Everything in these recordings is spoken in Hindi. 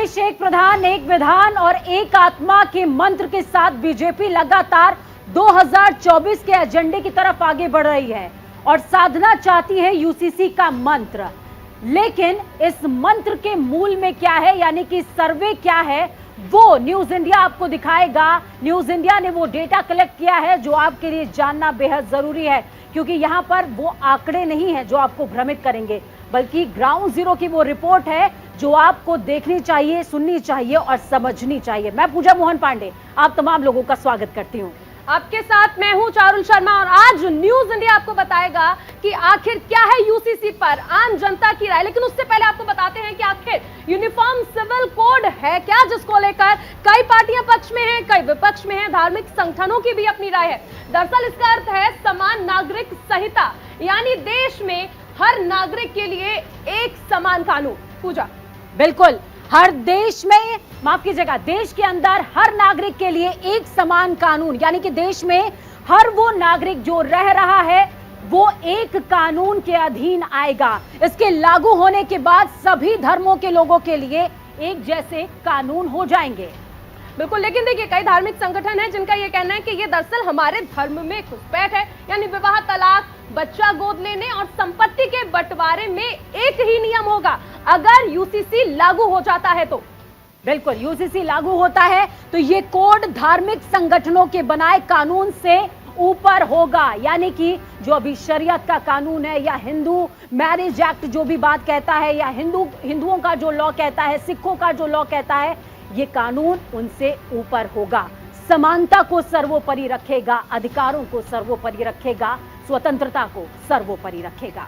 देश एक प्रधान एक विधान और एक आत्मा के मंत्र के साथ बीजेपी लगातार 2024 के एजेंडे की तरफ आगे बढ़ रही है और साधना चाहती है यूसीसी का मंत्र। लेकिन इस मंत्र के मूल में क्या है, यानी कि सर्वे क्या है, वो न्यूज इंडिया आपको दिखाएगा। न्यूज इंडिया ने वो डेटा कलेक्ट किया है जो आपके लिए जानना बेहद जरूरी है, क्योंकि यहां पर वो आंकड़े नहीं है जो आपको भ्रमित करेंगे, बल्कि ग्राउंड जीरो की वो रिपोर्ट है जो आपको देखनी चाहिए, सुननी चाहिए और समझनी चाहिए। मैं पूजा मोहन पांडे आप तमाम लोगों का स्वागत करती हूँ। आपके साथ मैं हूं चारुल शर्मा और आज न्यूज इंडिया आपको बताएगा कि आखिर क्या है यूसीसी पर आम जनता की राय। लेकिन उससे पहले आपको बताते हैं कि आखिर यूनिफॉर्म सिविल कोड है क्या, जिसको लेकर कई पार्टियां पक्ष में हैं, कई विपक्ष में हैं, धार्मिक संगठनों की भी अपनी राय है। दरअसल इसका अर्थ है समान नागरिक संहिता, यानी देश में हर नागरिक के लिए एक समान कानून। पूजा, बिल्कुल, हर देश में, माफ कीजिएगा, देश के अंदर हर नागरिक के लिए एक समान कानून, यानी कि देश में हर वो नागरिक जो रह रहा है वो एक कानून के अधीन आएगा। इसके लागू होने के बाद सभी धर्मों के लोगों के लिए एक जैसे कानून हो जाएंगे। बिल्कुल, लेकिन देखिए कई धार्मिक संगठन हैं जिनका ये कहना है कि ये दरअसल हमारे धर्म में घुसपैठ है, यानी विवाह, तलाक, बच्चा गोद लेने और संपत्ति के बंटवारे में एक ही नियम होगा अगर यूसीसी लागू हो जाता है तो। बिल्कुल, यूसीसी लागू होता है तो ये कोड धार्मिक संगठनों के बनाए कानून से ऊपर होगा, यानी कि जो अभी शरीयत का कानून है या हिंदू मैरिज एक्ट जो भी बात कहता है, या हिंदुओं का जो लॉ कहता है, सिखों का जो लॉ कहता है, ये कानून उनसे ऊपर होगा। समानता को सर्वोपरि रखेगा, अधिकारों को सर्वोपरि रखेगा, स्वतंत्रता को सर्वोपरि रखेगा।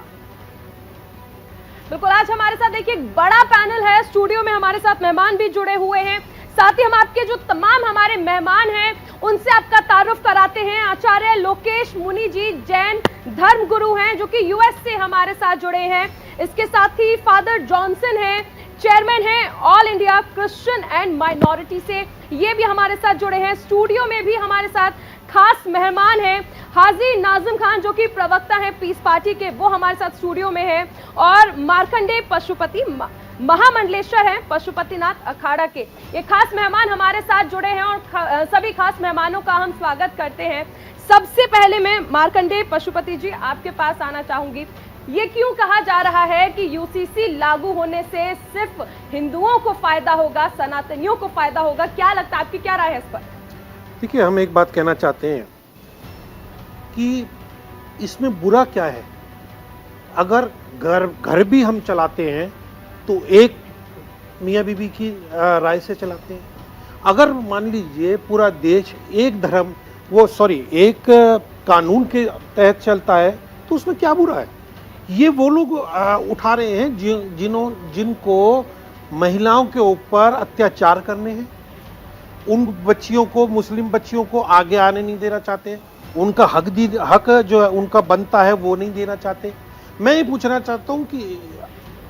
बिल्कुल, आज हमारे साथ देखिए एक बड़ा पैनल है, स्टूडियो में हमारे साथ मेहमान भी जुड़े हुए हैं। साथ ही हम आपके जो तमाम हमारे मेहमान हैं उनसे आपका तारुफ कराते हैं। आचार्य लोकेश मुनि जी जैन धर्म गुरु हैं जो कि यूएस से हमारे साथ जुड़े हैं। इसके साथ ही फादर जॉनसन हैं, चेयरमैन हैं all India Christian and minority से, ये भी हमारे साथ जुड़े हैं। स्टूडियो में भी हमारे साथ खास मेहमान हैं हाजी नाजिम खान जो कि प्रवक्ता हैं पीस पार्टी के, वो हमारे साथ स्टूडियो में है, और मार्कंडे पशुपति महामंडलेश्वर हैं पशुपतिनाथ अखाड़ा के। ये खास मेहमान हमारे साथ जुड़े हैं और सभी खास मेहमानों का हम स्वागत करते हैं। सबसे पहले मैं मार्कंडे पशुपति जी आपके पास आना चाहूंगी। ये क्यों कहा जा रहा है कि यूसीसी लागू होने से सिर्फ हिंदुओं को फायदा होगा, सनातनियों को फायदा होगा? क्या लगता है, आपकी क्या राय है इस पर? देखिए, हम एक बात कहना चाहते हैं कि इसमें बुरा क्या है। अगर घर भी हम चलाते हैं तो एक मियाँ बीबी की राय से चलाते हैं। अगर मान लीजिए पूरा देश एक धर्म एक कानून के तहत चलता है तो उसमें क्या बुरा है। ये वो लोग उठा रहे हैं जिनको महिलाओं के ऊपर अत्याचार करने हैं, उन बच्चियों को, मुस्लिम बच्चियों को आगे आने नहीं देना चाहते, उनका हक जो है उनका बनता है वो नहीं देना चाहते। मैं ये पूछना चाहता हूँ कि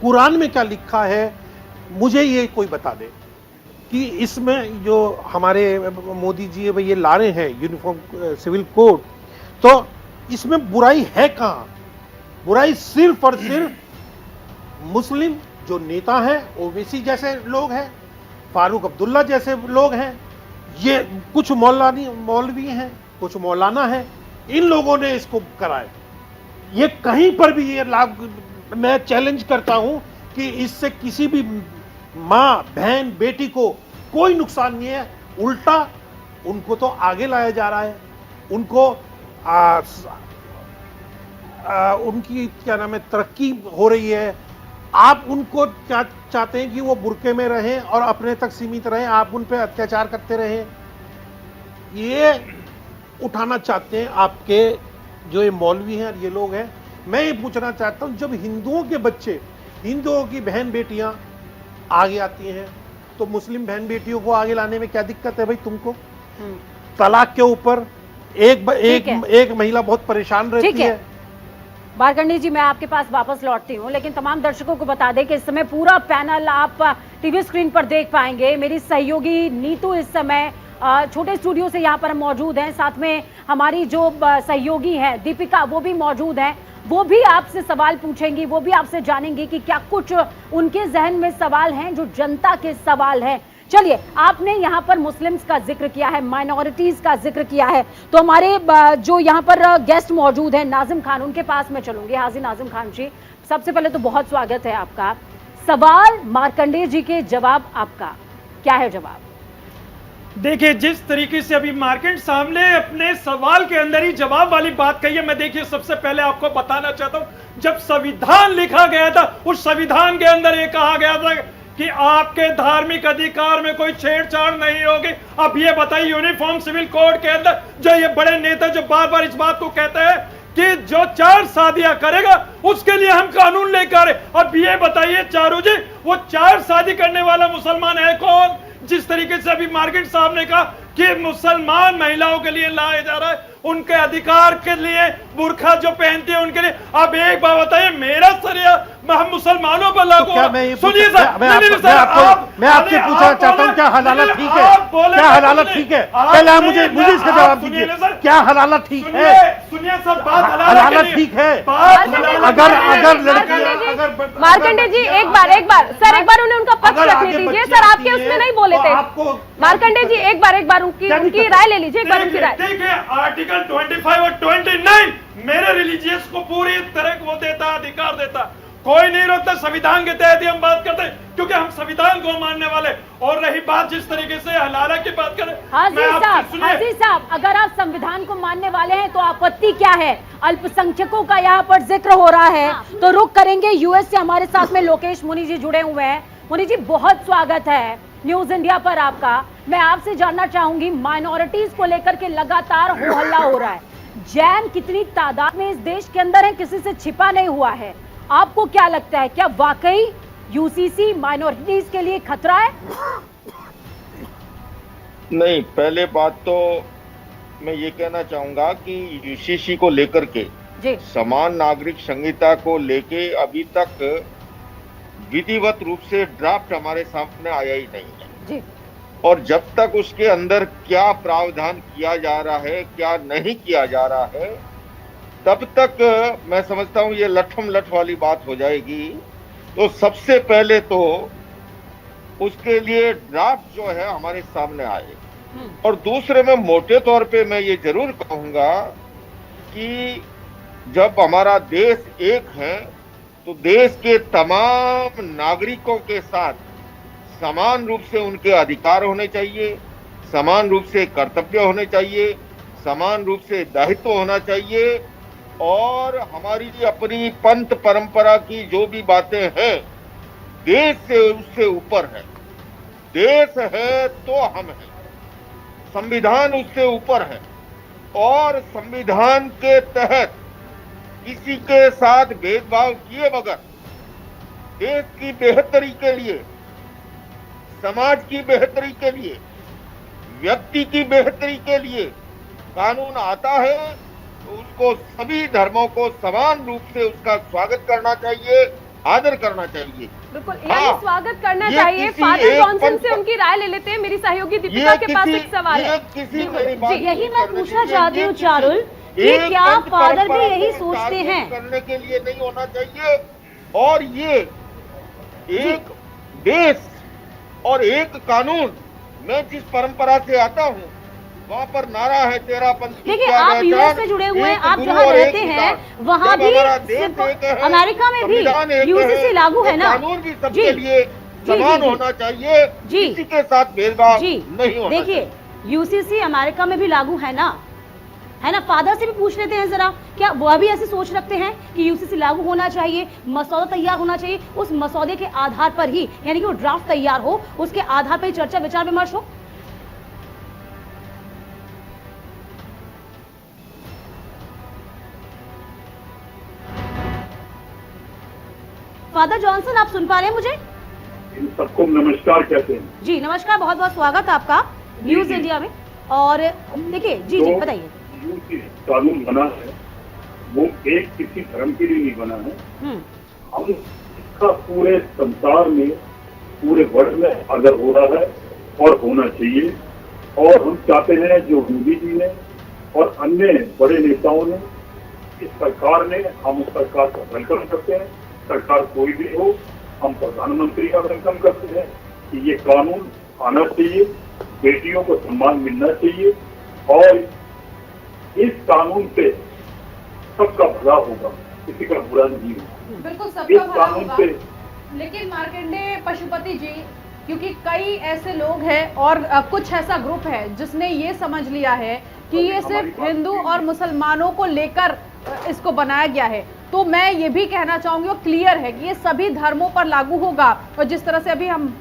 कुरान में क्या लिखा है, मुझे ये कोई बता दे कि इसमें जो हमारे मोदी जी ये ला रहे हैं यूनिफॉर्म सिविल कोड, तो इसमें बुराई है कहाँ? बुराई सिर्फ और सिर्फ मुस्लिम जो नेता हैं, ओवैसी जैसे लोग हैं, फारूक अब्दुल्ला जैसे लोग हैं, ये कुछ मौलवी हैं, कुछ मौलाना हैं, इन लोगों ने इसको कराया। ये कहीं पर भी ये लाभ, मैं चैलेंज करता हूं कि इससे किसी भी माँ, बहन, बेटी को कोई नुकसान नहीं है, उल्टा उनको तो आगे लाया जा रहा है। उनको उनकी क्या नाम है, तरक्की हो रही है। आप उनको क्या चाहते हैं कि वो बुर्के में रहें और अपने तक सीमित रहें, आप उन पर अत्याचार करते रहें। ये उठाना चाहते हैं आपके जो ये मौलवी हैं और ये लोग हैं। मैं ये पूछना चाहता हूं, जब हिंदुओं के बच्चे, हिंदुओं की बहन बेटियां आगे आती हैं तो मुस्लिम बहन बेटियों को आगे लाने में क्या दिक्कत है भाई तुमको? तलाक के ऊपर एक महिला बहुत परेशान रहती है। मार्कंडे जी, मैं आपके पास वापस लौटती हूँ, लेकिन तमाम दर्शकों को बता दें कि इस समय पूरा पैनल आप टीवी स्क्रीन पर देख पाएंगे। मेरी सहयोगी नीतू इस समय छोटे स्टूडियो से यहाँ पर मौजूद हैं, साथ में हमारी जो सहयोगी हैं दीपिका वो भी मौजूद हैं। वो भी आपसे सवाल पूछेंगी, वो भी आपसे जानेंगे कि क्या कुछ उनके जहन में सवाल हैं जो जनता के सवाल हैं। चलिए, आपने यहाँ पर मुस्लिम्स का जिक्र किया है, माइनॉरिटीज का जिक्र किया है, तो हमारे जो यहाँ पर गेस्ट मौजूद हैं नाजिम खान, उनके पास मैं चलूंगी। हाजी नाजिम खान जी, सबसे पहले तो बहुत स्वागत है आपका। सवाल मार्कंडेय जी के, जवाब आपका, क्या है जवाब? देखिए, जिस तरीके से अभी मार्केट साहब ने अपने सवाल के अंदर ही जवाब वाली बात कही है, मैं देखिए सबसे पहले आपको बताना चाहता हूं, जब संविधान लिखा गया था उस संविधान के अंदर ये कहा गया था कि आपके धार्मिक अधिकार में कोई छेड़छाड़ नहीं होगी। अब ये बताइए, यूनिफॉर्म सिविल कोड के अंदर जो ये बड़े नेता जो बार बार इस बात को कहते हैं कि जो 4 शादियां करेगा उसके लिए हम कानून लेकर, अब ये बताइए चारू जी, वो 4 शादी करने वाला मुसलमान है कौन? जिस तरीके से अभी मार्केट साहब ने कहा कि मुसलमान महिलाओं के लिए लाया जा रहा है, उनके अधिकार के लिए, बुर्खा जो पहनती है उनके लिए। अब एक बात बताइए, मेरा सरिया हम मुसलमानों पर लागू, सुनिए सर, मैं आपसे पूछना चाहता हूँ, क्या हलाला ठीक है? क्या हलाला ठीक है? पहले आप मुझे इसका जवाब दीजिए, क्या हलाला ठीक है? सुनिए सर, बात हलाला ठीक है? अगर लड़की, मार्कंडेय जी एक बार सर, एक बार उन्हें उनका पक्ष रखने दीजिए सर, आपके उसमें नहीं बोले थे। मार्कंडेय जी एक बार उनकी राय ले लीजिए, एक बार उनकी राय। देखिए, आर्टिकल 25 और 29 मेरे रिलीजियस को पूरी तरह वो देता, अधिकार देता, कोई नहीं रोकता। संविधान के तहत ही हम बात करते हैं, क्योंकि हम संविधान को मानने वाले। और रही बात जिस तरीके से हलाला की बात करें, हाजी साहब, अगर आप संविधान को मानने वाले हैं तो आपत्ति क्या है? अल्पसंख्यकों का यहाँ पर जिक्र हो रहा है, तो रुक करेंगे। यूएस से हमारे साथ में लोकेश मुनि जी जुड़े हुए हैं। मुनि जी, बहुत स्वागत है न्यूज इंडिया पर आपका। मैं आपसे जानना चाहूंगी, माइनॉरिटीज को लेकर के लगातार हो हल्ला हो रहा है, जैन कितनी तादाद में इस देश के अंदर है, किसी से छिपा नहीं हुआ है। आपको क्या लगता है, क्या वाकई यूसीसी माइनॉरिटीज के लिए खतरा है? नहीं, पहले बात तो मैं ये कहना चाहूंगा कि यूसीसी को लेकर के जी, समान नागरिक संहिता को लेके अभी तक विधिवत रूप से ड्राफ्ट हमारे सामने आया ही नहीं है जी। और जब तक उसके अंदर क्या प्रावधान किया जा रहा है, क्या नहीं किया जा रहा है, तब तक मैं समझता हूं ये लठम लठ वाली बात हो जाएगी। तो सबसे पहले तो उसके लिए ड्राफ्ट जो है हमारे सामने आए, और दूसरे में मोटे तौर पे मैं ये जरूर कहूंगा कि जब हमारा देश एक है तो देश के तमाम नागरिकों के साथ समान रूप से उनके अधिकार होने चाहिए, समान रूप से कर्तव्य होने चाहिए, समान रूप से दायित्व होना चाहिए। और हमारी अपनी पंथ परंपरा की जो भी बातें हैं, देश से उससे ऊपर है। देश है तो हम हैं, संविधान उससे ऊपर है, और संविधान के तहत किसी के साथ भेदभाव किए बगैर देश की बेहतरी के लिए, समाज की बेहतरी के लिए, व्यक्ति की बेहतरी के लिए कानून आता है तो उसको सभी धर्मों को समान रूप से उसका स्वागत करना चाहिए, आदर करना चाहिए। बिल्कुल, यानी स्वागत करना चाहिए। फादर जॉनसन से उनकी राय ले लेते हैं। मेरी सहयोगी दीपिका के पास एक सवाल है। यही मैं पूछना चाहती हूँ चारुल, कि क्या फादर भी यही सोचते हैं? करने के लिए नहीं होना चाहिए। और ये एक देश और एक कानून, मैं जिस परंपरा से आता हूँ वहाँ पर नारा है तेरा पंथ। देखिए, आप यूएस से जुड़े हुए हैं, आप जहाँ रहते हैं वहाँ भी, अमेरिका में भी यूसीसी लागू है ना? कानून भी सबके लिए समान होना चाहिए, किसी के साथ भेदभाव नहीं होना। देखिए, यूसीसी अमेरिका में भी लागू है ना? फादर से भी पूछ लेते हैं जरा, क्या वह भी ऐसे सोच रखते हैं कि यूसीसी लागू होना चाहिए, मसौदा तैयार होना चाहिए, उस मसौदे के आधार पर ही, यानी कि वो ड्राफ्ट तैयार हो, उसके आधार पर ही चर्चा विचार विमर्श हो? फादर जॉनसन, आप सुन पा रहे हैं मुझे? इन सबको नमस्कार कहते हैं। जी नमस्कार, बहुत बहुत स्वागत है आपका न्यूज इंडिया में। और देखिए, जी जी बताइए। कानून बना है वो एक किसी धर्म के लिए नहीं बना है, हम इसका पूरे संसार में, पूरे वर्ल्ड में अगर हो रहा है और होना चाहिए। और हम चाहते हैं जो मोदी जी ने और अन्य बड़े नेताओं ने इस सरकार ने, हम उस सरकार का वेलकम करते हैं। सरकार कोई भी हो, हम प्रधानमंत्री का वेलकम करते हैं कि ये कानून आना चाहिए, बेटियों को सम्मान मिलना चाहिए और इस कानून से सबका भला होगा, किसी का बुरा नहीं होगा। बिल्कुल इस सबका भला कानून होगा। से लेकिन मार्कंडेय पशुपति जी, क्योंकि कई ऐसे लोग हैं और कुछ ऐसा ग्रुप है जिसने ये समझ लिया है कि ये सिर्फ हिंदू और मुसलमानों को लेकर इसको बनाया गया है, तो मैं ये भी कहना चाहूंगी और क्लियर है कि ये सभी धर्मों पर लागू होगा। और जिस तरह से अभी हम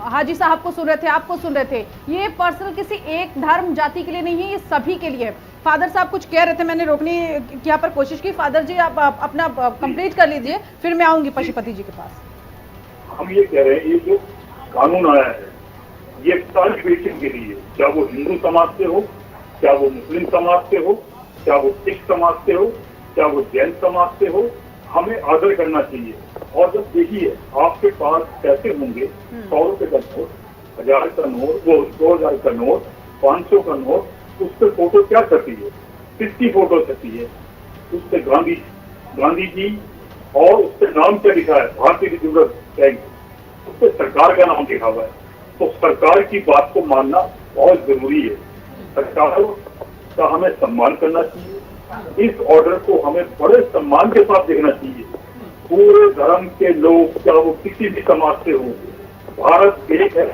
हाजी साहब को सुन रहे थे, आपको सुन रहे थे, ये पर्सनल किसी एक धर्म जाति के लिए नहीं है, ये सभी के लिए है। फादर साहब कुछ कह रहे थे, मैंने रोकने की यहाँ पर कोशिश की। फादर जी आप अपना कंप्लीट कर लीजिए, फिर मैं आऊंगी पशुपति जी के पास। हम ये कह रहे हैं, ये जो कानून आया है ये सारी बेटियों के लिए, चाहे वो हिंदू समाज से हो, चाहे वो मुस्लिम समाज से हो, चाहे वो सिख समाज से हो, चाहे वो जैन समाज से हो, हमें आदर करना चाहिए। और जब देखिए आपके पास पैसे होंगे, 100 रुपए का नोट, 1000 का नोट, वो 2000 का नोट, 500 का नोट, उस पर फोटो क्या छपी है? किसकी फोटो छपी है? उस पर गांधी जी और उस पर नाम क्या लिखा है? भारतीय रिजर्व बैंक। उस पर सरकार का नाम लिखा हुआ है। तो सरकार की बात को मानना बहुत जरूरी है। सरकार का हमें सम्मान करना चाहिए। इस ऑर्डर को हमें बड़े सम्मान के साथ देखना चाहिए। पूरे धर्म के लोग, चाहे वो किसी भी समाज से हो, भारत एक है,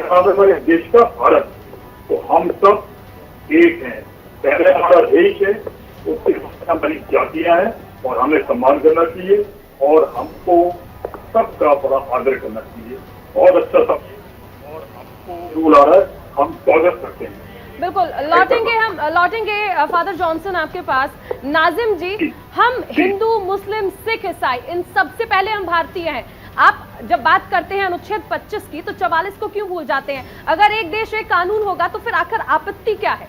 हमारे देश का भारत, तो हम सब एक हैं। पहले हमारा देश है, उसकी हमारी जातियां हैं और हमें सम्मान करना चाहिए और हमको सबका बड़ा आदर करना चाहिए। बहुत अच्छा सब और हमको रूल आ रहा है, हम स्वागत करते हैं। बिल्कुल, लौटेंगे फादर जॉनसन आपके पास। नाजिम जी, हम हिंदू, मुस्लिम, सिख, ईसाई, इन सबसे पहले हम भारतीय हैं। आप जब बात करते हैं अनुच्छेद 25 की, तो 44 को क्यों भूल जाते हैं? अगर एक देश एक कानून होगा तो फिर आखिर आपत्ति क्या है?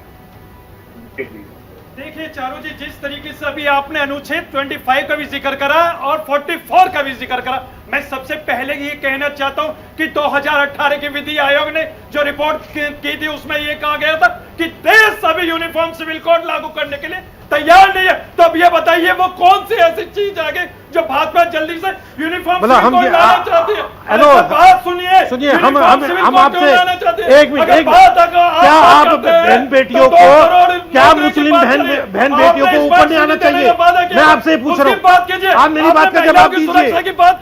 देखिए चारू जी, जिस तरीके से अभी आपने अनुच्छेद 25 का भी जिक्र करा और 44 का भी जिक्र करा, मैं सबसे पहले ये कहना चाहता हूं कि 2018 के विधि आयोग ने जो रिपोर्ट की थी उसमें ये कहा गया था कि देश सभी यूनिफॉर्म सिविल कोड लागू करने के लिए तैयार नहीं है। तो अब ये बताइए वो कौन सी ऐसी चीज आगे जो भाजपा जल्दी से यूनिफॉर्म सिविल कोड लाना चाहती है? बात सुनिए, हम आपसे एक मिनट, क्या आप बहन बेटियों को, क्या मुस्लिम बहन बेटियों को ऊपर नहीं आना चाहिए? मैं आपसे पूछ रहा हूँ, आप मेरी बात का जवाब दीजिए।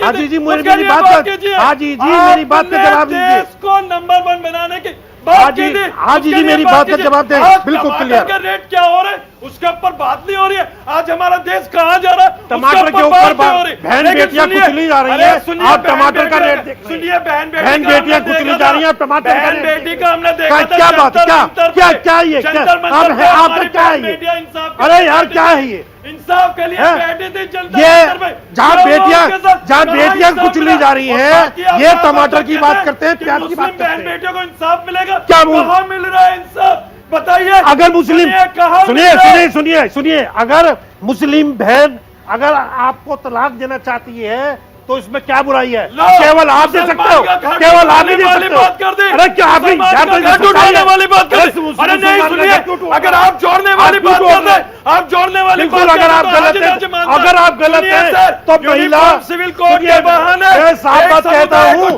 हाजी जी मेरी बात का, हाजी जी मेरी बात का जवाब दीजिए। इसको नंबर 1 बनाने की हाजी जी मेरी बात का जवाब दें, बिल्कुल क्लियर। रेट क्या हो रहा है उसके ऊपर बात नहीं हो रही है। आज हमारा देश कहाँ जा रहा है? टमाटर के ऊपर बहन बेटियां कुचली जा रही है। आप टमाटर का रेट सुनिए, बहन बेटियां कुचली जा रही है, टमाटर का रेट बेटी का हमने देखा था। क्या बात, क्या ये आपका क्या है ये? अरे यार क्या है ये? इंसाफ के लिए बैठी थी जनता। ये जहाँ बेटियां कुचली जा रही हैं, ये टमाटर की बात करते हैं, प्याज की बात करते हैं। बहन बेटियों को इंसाफ मिलेगा? क्या कहाँ मिल रहा है इंसाफ? बताइए। अगर मुस्लिम, सुनिए, अगर मुस्लिम बहन अगर आपको तलाक देना चाहती है तो इसमें क्या बुराई है? केवल आप दे सकते हो, केवल आप ही दे सकते हो। अरे क्या आप जोड़ने वाली बात कर? अरे नहीं, सुनिए, अगर आप जोड़ने वाली बात कर रहे, आप जोड़ने वाली बात, अगर आप गलत है तो महिला सिविल कोड के बहाने साफ बात कहता हूँ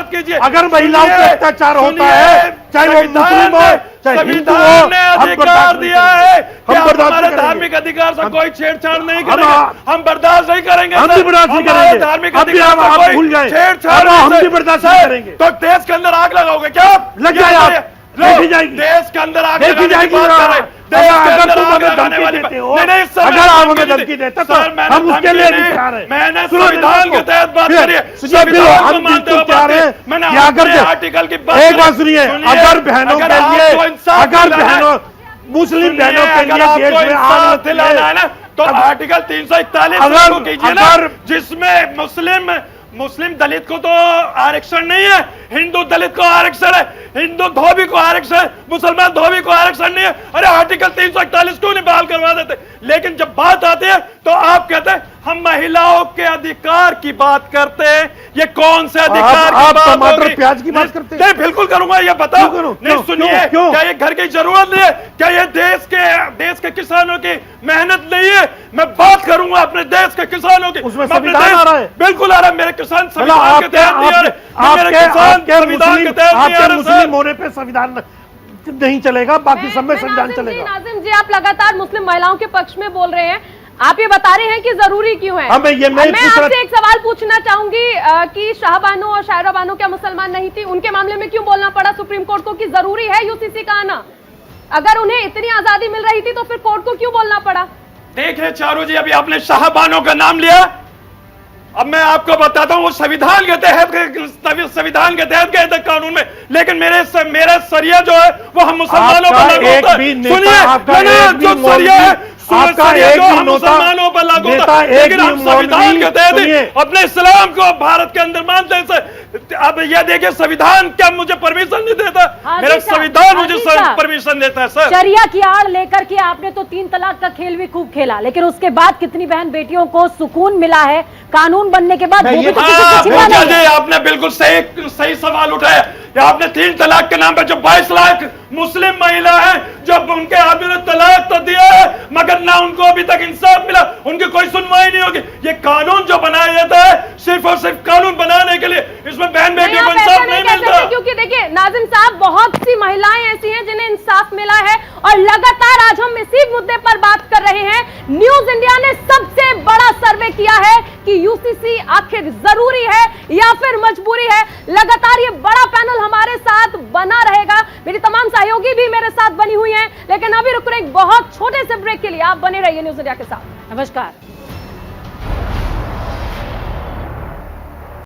कि अगर महिलाओं पर अत्याचार होता है, चाहे वो मुस्लिम हो चाहे हिंदू हो, हम बर्दाश्त दिया है कि हमारे धार्मिक अधिकार से कोई छेड़छाड़ नहीं करेंगे। हम बर्दाश्त नहीं करेंगे। हम भी बर्दाश्त नहीं करेंगे। धार्मिक हम भूल गए, छेड़छाड़ हम भी बर्दाश्त नहीं करेंगे। तो देश के अंदर आग लगाओगे क्या? लग जाए आप, देखी जाएगी। देश के अंदर आग देखी जाएगी। अगर तुम हमें धमकी देते हो, अगर आप हमें धमकी देते तो हम उसके लिए नहीं तैयार हैं। मैंने संविधान के तहत बात करी है। हम बिल्कुल तैयार हैं। अगर आर्टिकल की एक बात सुनिए, अगर बहनों के लिए, अगर बहनों मुस्लिम बहनों के लिए देश में आग दिलाना है ना, तो आर्टिकल 341 लागू कीजिए ना, जिसमें मुस्लिम दलित को तो आरक्षण नहीं है, हिंदू दलित को आरक्षण है, हिंदू धोबी को आरक्षण है, मुसलमान धोबी को आरक्षण नहीं है। अरे आर्टिकल 341 क्यों नहीं बहाल करवा देते? लेकिन जब बात आती है तो आप कहते हैं हम महिलाओं के अधिकार की बात करते हैं। ये कौन से अधिकार की बात? टमाटर प्याज की बात करते हैं? नहीं, बिल्कुल करूंगा। ये बताओ। नहीं सुनिए, क्या ये घर की जरूरत नहीं है? क्या ये देश के देश के किसानों की मेहनत नहीं है। मैं बात करूंगा अपने देश के किसानों की। उसमें मैं अपने संविधान आ रहा है। बिल्कुल आ रहा है। मेरे किसान संविधान के तहत नहीं आ रहे। मेरे किसान संविधान के तहत नहीं आ रहे। मुस्लिम होने पे संविधान नहीं चलेगा, बाकी सब में संविधान चलेगा। नाजिम जी, आप लगातार मुस्लिम महिलाओं के पक्ष में बोल रहे हैं, आप ये बता रहे हैं कि जरूरी क्यों है? मैं आपसे एक सवाल पूछना चाहूंगी कि शाहबानो और शायरा बानो क्या मुसलमान नहीं थी? उनके मामले में क्यों बोलना पड़ा सुप्रीम कोर्ट को कि जरूरी है यूसीसी का आना? अगर उन्हें इतनी आजादी मिल रही थी तो फिर कोर्ट को क्यों बोलना पड़ा? देखिए चारू जी, अभी आपने शाहबानो का नाम लिया, अब मैं आपको बताता हूं वो संविधान के तहत गए थे कानून में, लेकिन मेरा सरिया जो है वो हम मुसलमानों पर लागू होता है। सुनिए, जो सरिया है मुसलमानों पर लागू होता है, लेकिन हम संविधान के तहत अपने इस्लाम को भारत के अंदर मानते हैं। अब यह देखिए, संविधान क्या मुझे परमिशन नहीं देता? मेरा संविधान मुझे परमिशन देता है सर। शरिया की आड़ लेकर के आपने तो 3 तलाक का खेल भी खूब खेला, लेकिन उसके बाद कितनी बहन बेटियों को सुकून मिला है कानून बनने के बाद? आपने बिल्कुल सही सवाल उठाया। आपने 3 तलाक के नाम पर जो 22 लाख मुस्लिम महिला है, जब उनके आदमी ने तलाक तो दिया है, मगर ना उनको अभी तक इंसाफ मिला, उनकी कोई सुनवाई नहीं होगी। ये कानून जो बनाया जाता है सिर्फ और सिर्फ कानून बनाने के लिए, इसमें बहन बेटियों को इंसाफ नहीं मिलता। क्योंकि देखिए नाजिम साहब, बहुत सी महिलाएं ऐसी हैं जिन्हें इंसाफ मिला है, और लगातार आज हम इसी मुद्दे पर बात कर रहे हैं। न्यूज इंडिया ने सबसे बड़ा सर्वे किया है कि यूसीसी आखिर जरूरी है या फिर मजबूरी है। लगातार ये बड़ा पैनल हमारे साथ बना रहेगा, मेरी तमाम सहयोगी भी मेरे साथ बनी हुई हैं, लेकिन अभी रुक रहे एक बहुत छोटे से ब्रेक के लिए। आप बने रहिए न्यूज इंडिया के साथ। नमस्कार।